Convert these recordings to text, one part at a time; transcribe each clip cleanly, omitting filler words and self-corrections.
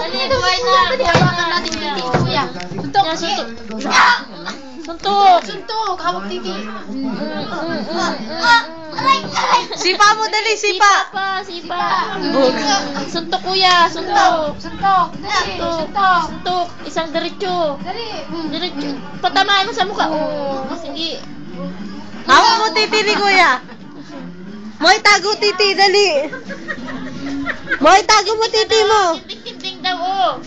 Dali, buhay na. Hawakan natin titi, kuya. Suntok. Suntok. Suntok. Hawak titi. Sipa mo, dali, sipa. Sipa. Suntok, kuya. Suntok. Suntok. Isang diretso. Diretso. Patamaan mo sa mukha. Sige. Hawak mo titi ni kuya. Moy, tago titi, dali. Moy, tago mo titi mo. Tinting daw,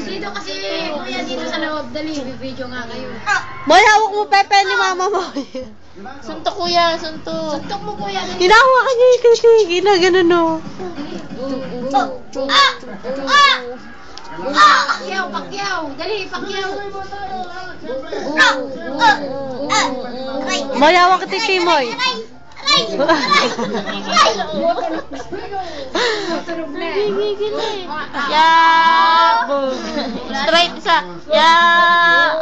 Dito kasi, kuya, dito sa loob. Dali, video nga kayo. Moy, hawak mo pepe ni mama mo. Suntok, kuya. Suntok. Suntok mo, kuya. Hinahawakan niya yung titi. Ginagano no. Pakyaw. Dali, pakyaw. Moy, hawak titi, Moy. Yeah. Straight isa. Yeah.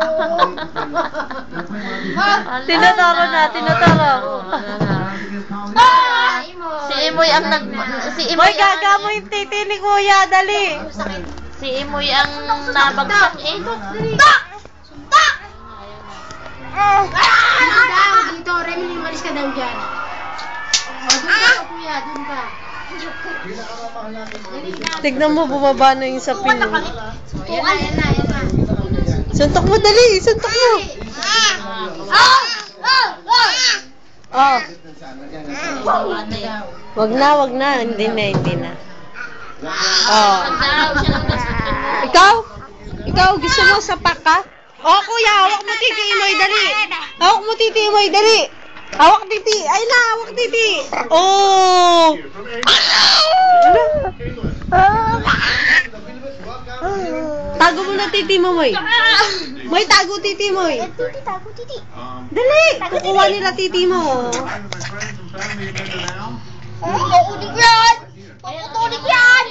Tinuturo na, tinuturo. Si Imoy ang Moy, gagawa mo yung titi ni kuya, dali. Si Imoy ang nabagsak eh. Dito, Remy, malis ka daw dyan. Doon ka, kuya, doon ka. Tignan mo, bumaba na yung sapin. Yan na. Suntok mo, dali. Suntok mo. Oh. Wag na. Hindi na. Oh. Ikaw, gusto mo sapak ka? Oh, kuya, hawak mo titi, Imoy, dali. Hawak mo titi, Imoy, dali. Hawak titi. Ay na, hawak titi. Oh. Tago mo na titi mo, Moy. Moy, tago titi, Moy. Titi. Dali. Kukuha nila titi mo. Kukunin yan! Kukunin yan!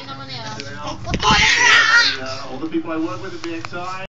All the people I work with at BXI.